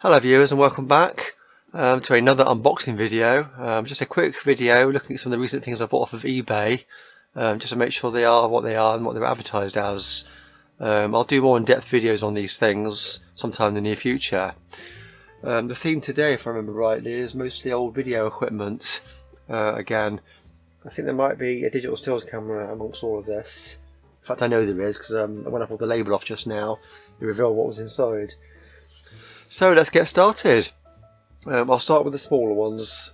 Hello viewers and welcome back to another unboxing video. Just a quick video looking at some of the recent things I bought off of eBay, just to make sure they are what they are and what they're advertised as. I'll do more in-depth videos on these things sometime in the near future. The theme today, if I remember rightly, is mostly old video equipment. Again, I think there might be a digital stills camera amongst all of this. In fact, I know there is, because when I pulled the label off just now, it revealed what was inside. So let's get started. I'll start with the smaller ones.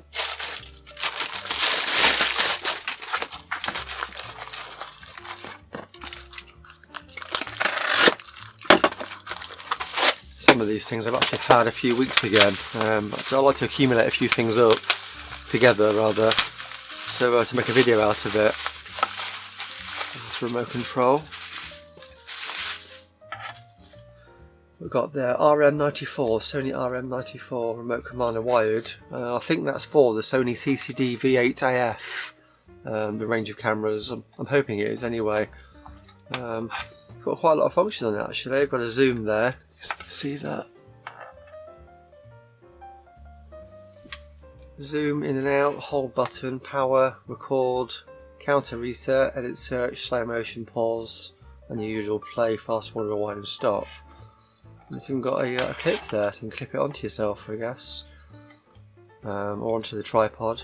Some of these things I've actually had a few weeks again. I like to accumulate a few things up together rather, so to make a video out of it. That's remote control. We've got the RM94, Sony RM94 remote commander wired. I think that's for the Sony CCD V8AF, the range of cameras. I'm hoping it is anyway. It's got quite a lot of functions on it actually. I've got a zoom there, see that? Zoom in and out, hold button, power, record, counter reset, edit search, slow motion, pause, and the usual play, fast forward, rewind and stop. It's even got a clip there, so you can clip it onto yourself, I guess, or onto the tripod.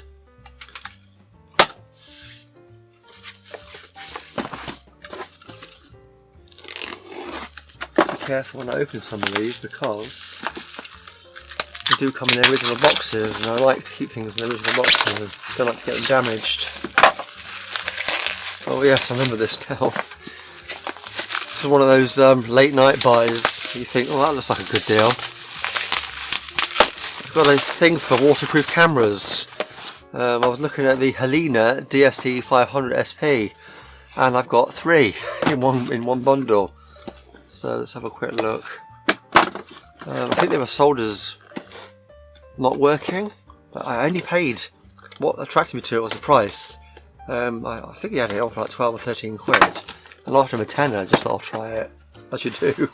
Be careful when I open some of these because they do come in their original boxes, and I like to keep things in their original boxes and don't like to get them damaged. Oh yes, I remember this now. This is one of those late night buys. You think, oh, that looks like a good deal. I've got a thing for waterproof cameras. I was looking at the Helena DSC 500 SP, and I've got 3 in one bundle. So let's have a quick look. I think they were sold as not working, but I only paid. What attracted me to it was the price. I think he had it on for like 12 or 13 quid, and after a tenner, I just thought I'll try it. As you do.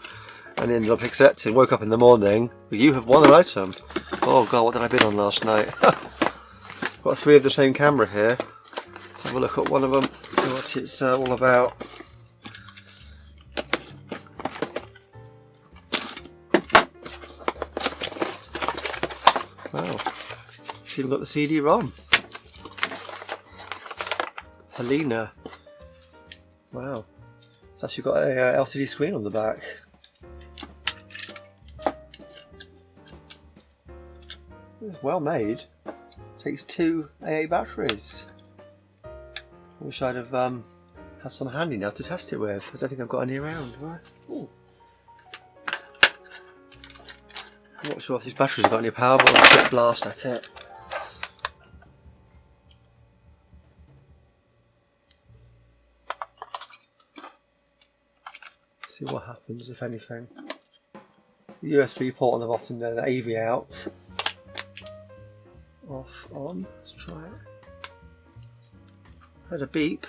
And ended up accepting. Woke up in the morning, you have won an item. Oh god, what did I bid on last night? Got 3 of the same camera here. Let's have a look at one of them, see what it's all about. Wow, it's even got the CD-ROM. Helena. Wow, it's actually got a LCD screen on the back. It's well made. Takes 2 AA batteries. I wish I'd have had some handy now to test it with. I don't think I've got any around. Ooh. I'm not sure if these batteries have got any power, but I'll quick blast at it. See what happens, if anything. The USB port on the bottom there, the AV out. Off, on, let's try it. Heard a beep.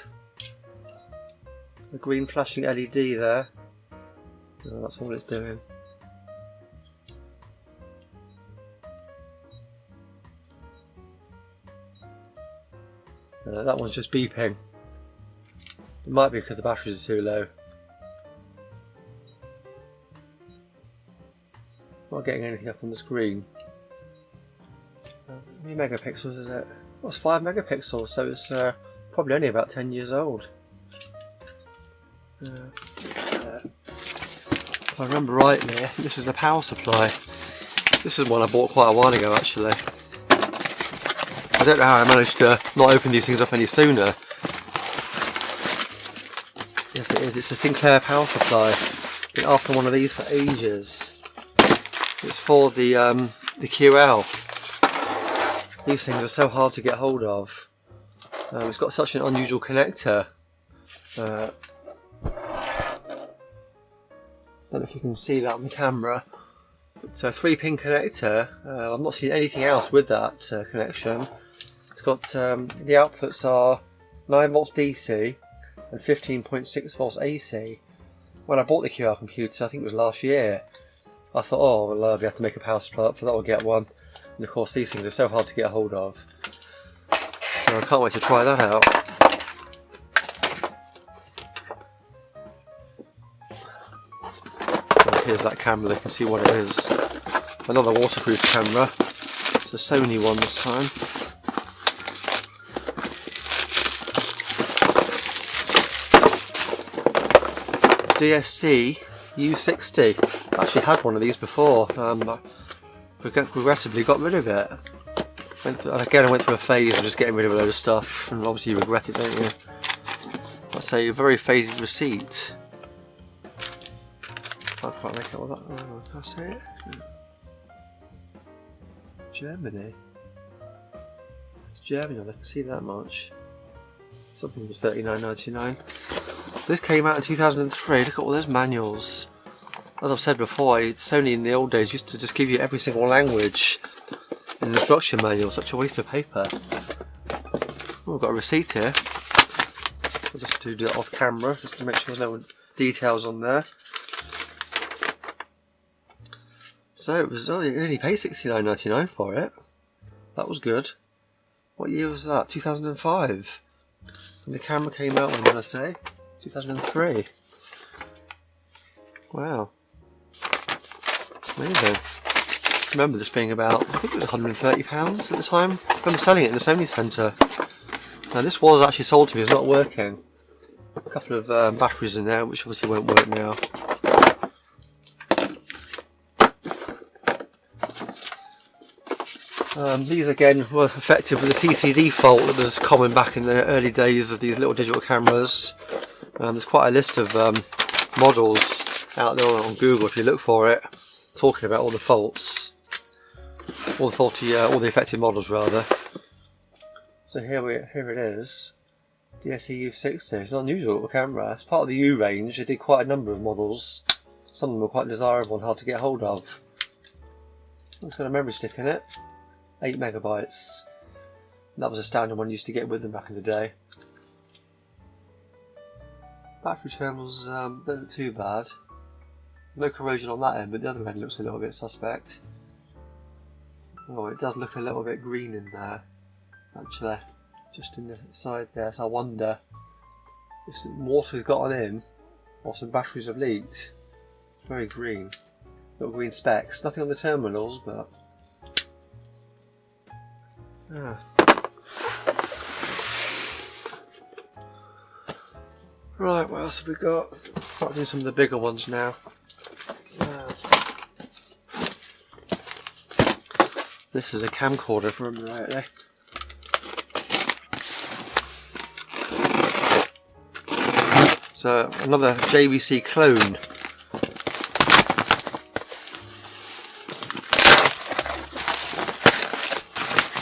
A green flashing LED there. Oh, that's all it's doing. That one's just beeping. It might be because the batteries are too low. Not getting anything up on the screen. How many megapixels is it? Well, it's 5 megapixels, so it's probably only about 10 years old. If I remember rightly, I think this is a power supply. This is one I bought quite a while ago actually. I don't know how I managed to not open these things up any sooner. Yes it is, it's a Sinclair power supply. Been after one of these for ages. It's for the QL. These things are so hard to get hold of. It's got such an unusual connector. I don't know if you can see that on the camera. It's a 3-pin connector. I've not seen anything else with that connection. It's got the outputs are 9 volts DC and 15.6 volts AC. When I bought the QL computer, I think it was last year, I thought, oh, well, I'll have to make a power supply up for that, or get one. And of course, these things are so hard to get a hold of. So I can't wait to try that out. And here's that camera, they can see what it is. Another waterproof camera. It's a Sony one this time. GR-C U60. I actually had one of these before. Regrettably got rid of it. I went through a phase of just getting rid of a load of stuff, and obviously you regret it, don't you? That's a very faded receipt. I can't make out what that. Oh, can I say it? Germany. It's Germany, I can see that much. Something was £39.99. This came out in 2003. Look at all those manuals. As I've said before, Sony in the old days used to just give you every single language in the instruction manual. Such a waste of paper. Oh, I've got a receipt here. I'll just do that off camera, just to make sure there's no details on there. So it was only paid £69.99 for it. That was good. What year was that? 2005. And the camera came out, when did I say? 2003. Wow. Amazing. I remember this being about, I think it was £130 at the time. I remember selling it in the Sony Centre. Now this was actually sold to me, it's not working. A couple of batteries in there, which obviously won't work now. These again were affected with the CCD fault that was common back in the early days of these little digital cameras. There's quite a list of models out there on Google if you look for it, talking about all the faults, all the affected models rather. So here it is, GR-C U60. It's an unusual little camera. It's part of the U range. They did quite a number of models. Some of them were quite desirable and hard to get hold of. It's got a memory stick in it, 8 megabytes. That was a standard one you used to get with them back in the day. Battery terminals don't look too bad. There's no corrosion on that end, but the other end looks a little bit suspect. Oh, it does look a little bit green in there, actually, just in the side there. So I wonder if some water's gotten in, or some batteries have leaked. It's very green. Little green specks. Nothing on the terminals, but yeah. Right, what else have we got? Start doing some of the bigger ones now. This is a camcorder, if I remember rightly. So another JVC clone.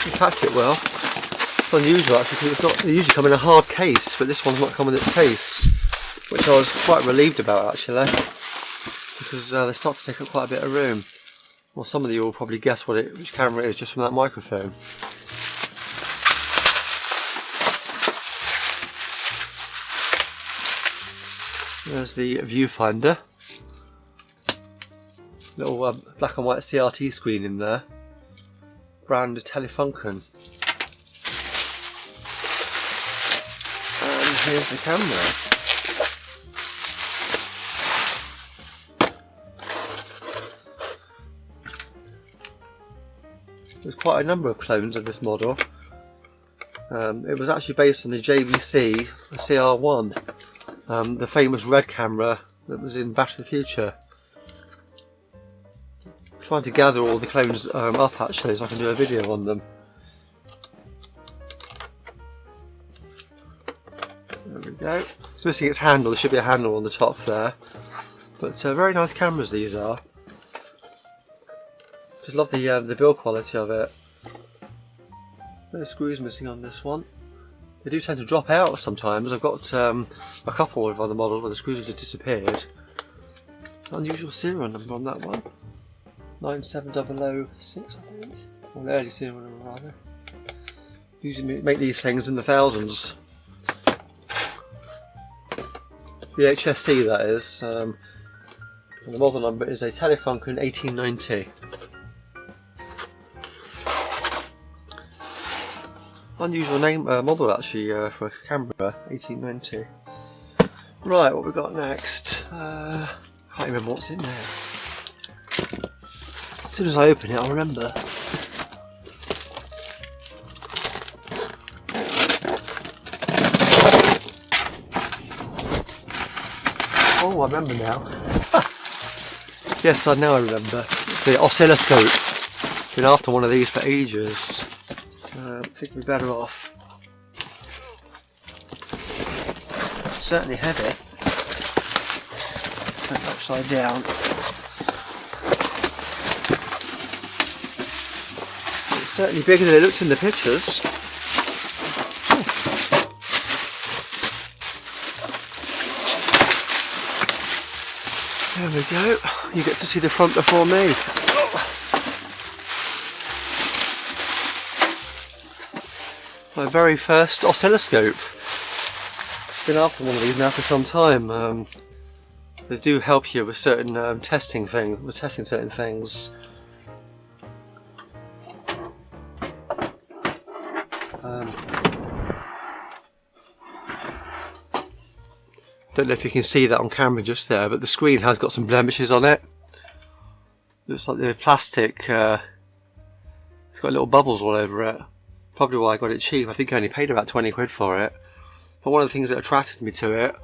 It packed it well. It's unusual actually, because it's not. They usually come in a hard case, but this one's not come in its case, which I was quite relieved about actually, because they start to take up quite a bit of room. Well, some of you will probably guess which camera it is just from that microphone. There's the viewfinder. Little black and white CRT screen in there. Brand Telefunken. And here's the camera. There's quite a number of clones of this model. It was actually based on the JVC CR1, the famous red camera that was in Back to the Future. I'm trying to gather all the clones up actually, so I can do a video on them. There we go. It's missing its handle. There should be a handle on the top there. But very nice cameras these are. Just love the build quality of it. No screws missing on this one. They do tend to drop out sometimes. I've got a couple of other models where the screws have just disappeared. Unusual serial number on that one. 97006 I think. Or an early serial number rather. Usually make these things in the thousands. VHS-C that is. And the model number is a Telefunken 1890. Unusual name model actually for a camera, 1890. Right, what we got next? Can't remember what's in this. As soon as I open it, I'll remember. Oh, I remember now. Yes, now I remember. It's the oscilloscope. Been after one of these for ages. I think we're better off. Certainly heavy. Turn it upside down. It's certainly bigger than it looks in the pictures. There we go. You get to see the front before me. My very first oscilloscope. Been after one of these now for some time. They do help you with certain testing certain things. Don't know if you can see that on camera just there, but the screen has got some blemishes on it. Looks like the plastic, it's got little bubbles all over it. Probably why I got it cheap. I think I only paid about 20 quid for it. But one of the things that attracted me to it,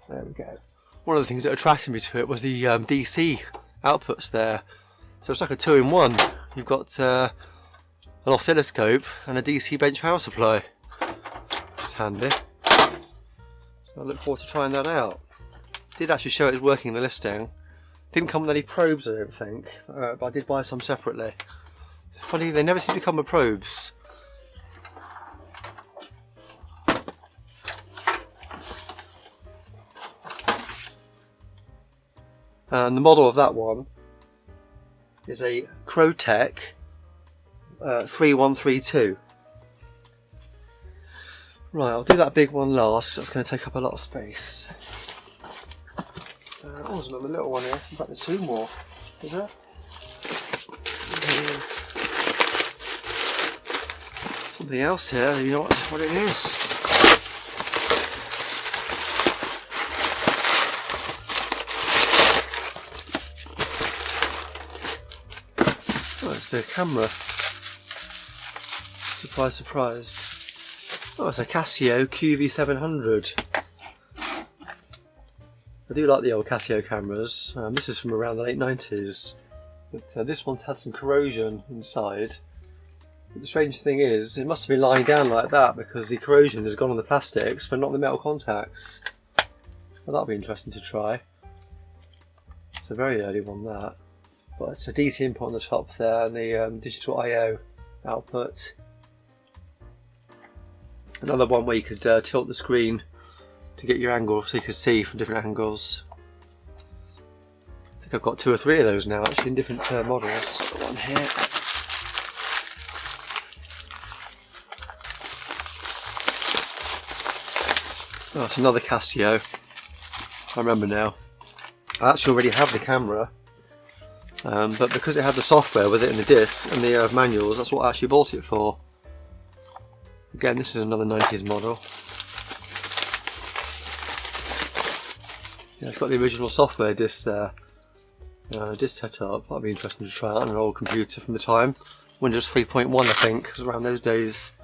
there we go. One of the things that attracted me to it was the DC outputs there. So it's like a 2-in-1. You've got an oscilloscope and a DC bench power supply. It's handy. So I look forward to trying that out. Did actually show it was working in the listing. Didn't come with any probes, I don't think, but I did buy some separately. Funny, they never seem to come with probes. And the model of that one is a Crotech 3132. Right, I'll do that big one last, because that's going to take up a lot of space. Oh, there's another little one here. In fact, there's two more. Is there? Something else here. You know what it is? Oh, it's the camera. Surprise, surprise. Oh, it's a Casio QV700. I do like the old Casio cameras. This is from around the late 90s, but this one's had some corrosion inside. But the strange thing is, it must have been lying down like that because the corrosion has gone on the plastics but not the metal contacts. Well, that'll be interesting to try. It's a very early one, that. But it's a DC input on the top there and the digital I/O output. Another one where you could tilt the screen to get your angle so you could see from different angles. I think I've got 2 or 3 of those now actually in different models. Got one here. Oh, it's another Casio. I remember now. I actually already have the camera, but because it had the software with it and the disc and the manuals, that's what I actually bought it for. Again, this is another 90s model. Yeah, it's got the original software disc there. Disc setup. That'd be interesting to try out on an old computer from the time. Windows 3.1, I think, was around those days.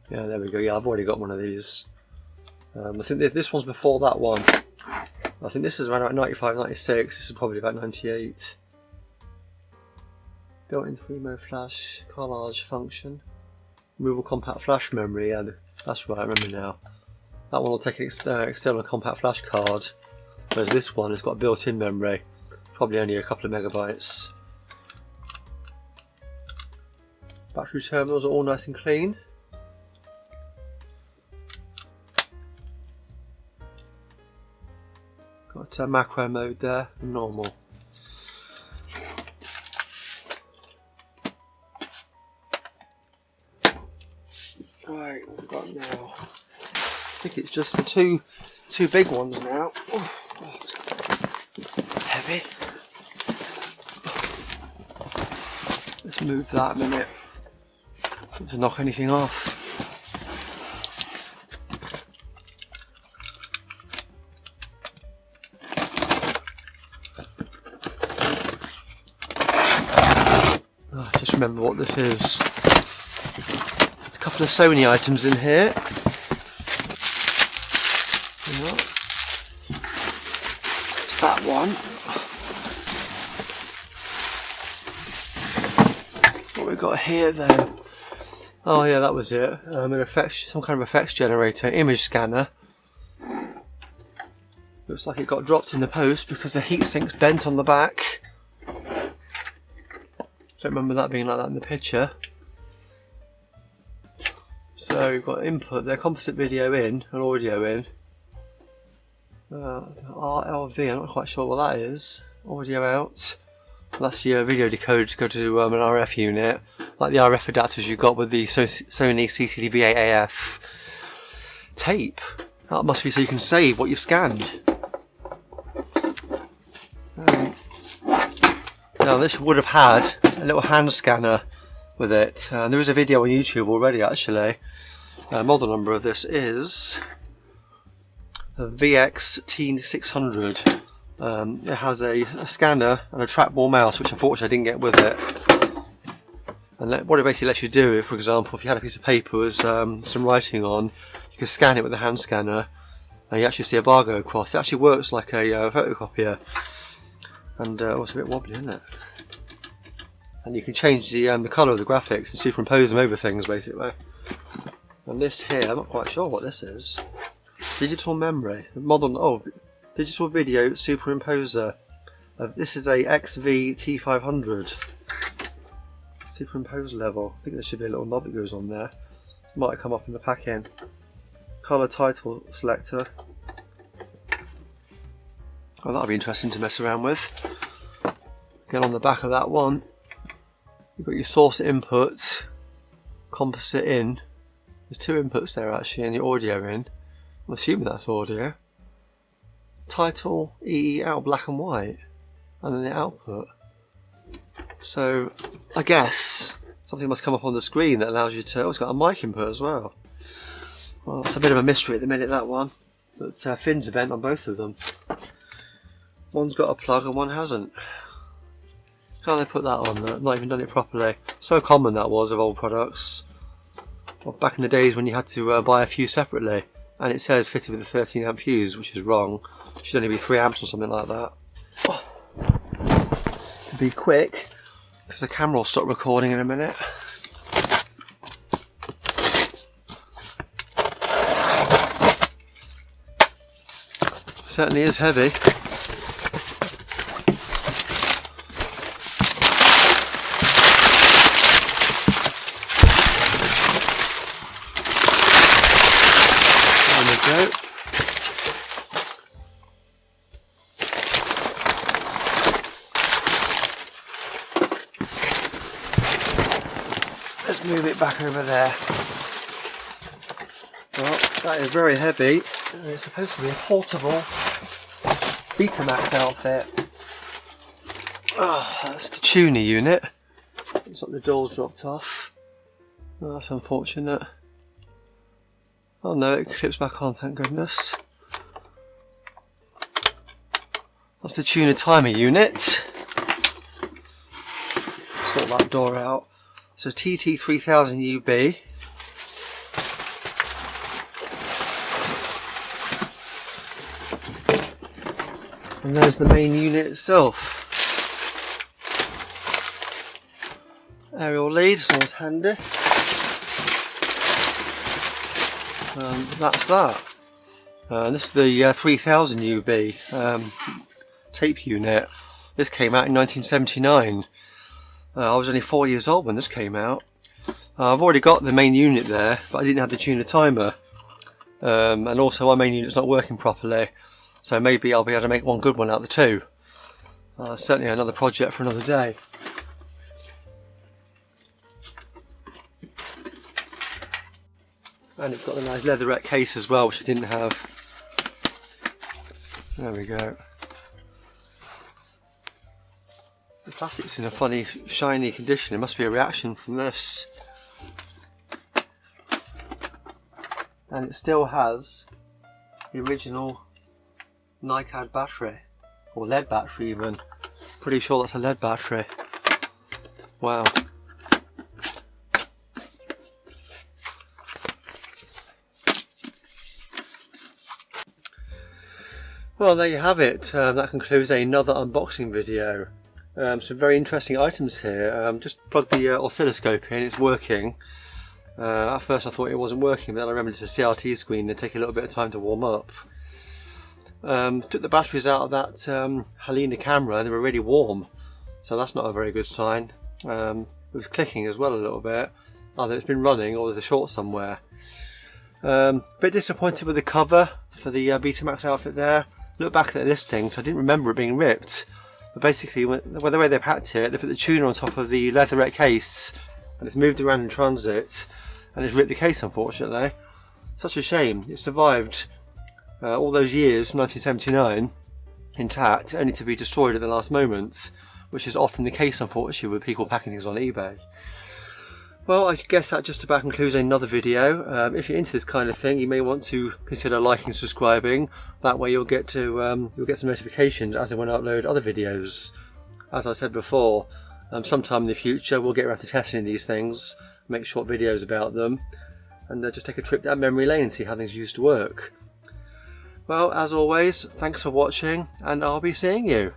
Yeah, there we go. Yeah, I've already got one of these. I think this one's before that one. I think this is around about 95, 96. This is probably about 98. Built-in 3-mode flash, car large function. Removable compact flash memory. Yeah, that's right, I remember now. That one will take an external compact flash card, whereas this one has got built-in memory, probably only a couple of megabytes. Battery terminals are all nice and clean. Got macro mode there, and normal. Right, what have we got now? I think it's just the two two big ones now. Oh, it's heavy. Let's move that a minute. Not to knock anything off. Oh, just remember what this is. There's a couple of Sony items in here. It's that one. What we got here then? Oh yeah, that was it. Some kind of effects generator, image scanner. Looks like it got dropped in the post because the heatsink's bent on the back. Don't remember that being like that in the picture. So you've got input there, composite video in and audio in. RLV, I'm not quite sure what that is. Audio out. That's your video decoder to go to an RF unit, like the RF adapters you got with the Sony CCTV AF tape. That must be so you can save what you've scanned. Now this would have had a little hand scanner with it. There is a video on YouTube already actually. Model number of this is a VHS-C600. It has a scanner and a trackball mouse, which unfortunately I didn't get with it. And what it basically lets you do, for example, if you had a piece of paper with some writing on, you can scan it with a hand scanner and you actually see a bar go across. It actually works like a photocopier. And it's a bit wobbly, isn't it? And you can change the colour of the graphics and superimpose them over things basically. And this here, I'm not quite sure what this is. Digital memory, digital video superimposer. This is a XV-T500 superimpose level. I think there should be a little knob that goes on there. Might have come up in the pack-in. Colour title selector. Oh, that'll be interesting to mess around with. Again, on the back of that one, you've got your source input, composite in. There's two inputs there actually, and your audio in. I'm assuming that's audio. Title EE out, black and white, and then the output. So I guess something must come up on the screen that allows you to. Oh, it's got a mic input as well. Well, it's a bit of a mystery at the minute, that one. But fins are bent on both of them. One's got a plug and one hasn't. Can't they put that on? They've not even done it properly. So common that was of old products. Well, back in the days when you had to buy a fuse separately. And it says fitted with a 13 amp fuse, which is wrong. It should only be 3 amps or something like that. Oh. To be quick, because the camera will stop recording in a minute. Certainly is heavy. There we go. Let's move it back over there. Well, that is very heavy. It's supposed to be a portable Betamax outfit. Oh, that's the tuner unit. Looks like the door's dropped off. Oh, that's unfortunate. Oh no, it clips back on, thank goodness. That's the tuner timer unit. Sort that door out. It's a TT-3000 UB. And there's the main unit itself. Aerial lead, it's always handy. That's that. This is the 3000 UB tape unit. This came out in 1979. I was only 4 years old when this came out. I've already got the main unit there, but I didn't have the tuner timer. And also my main unit's not working properly. So maybe I'll be able to make one good one out of the two. Certainly another project for another day. And it's got a nice leatherette case as well, which I didn't have. There we go. The plastic's in a funny shiny condition. It must be a reaction from this. And it still has the original NiCad battery, or lead battery even. Pretty sure that's a lead battery. Wow. Well, there you have it. That concludes another unboxing video. Some very interesting items here. Just plugged the oscilloscope in, it's working. At first I thought it wasn't working, but then I remembered it's a CRT screen, they take a little bit of time to warm up. Took the batteries out of that Helena camera, they were really warm, so that's not a very good sign. It was clicking as well a little bit, either it's been running or there's a short somewhere. Bit disappointed with the cover for the Betamax outfit there. Look back at the listing, so I didn't remember it being ripped. But basically, the way they packed it, they put the tuner on top of the leatherette case, and it's moved around in transit, and it's ripped the case, unfortunately. Such a shame. It survived all those years from 1979 intact, only to be destroyed at the last moment, which is often the case, unfortunately, with people packing things on eBay. Well, I guess that just about concludes another video. If you're into this kind of thing, you may want to consider liking and subscribing. That way you'll get some notifications as and when I upload other videos. As I said before, sometime in the future we'll get around to testing these things, make short videos about them, and just take a trip down memory lane and see how things used to work. Well, as always, thanks for watching, and I'll be seeing you.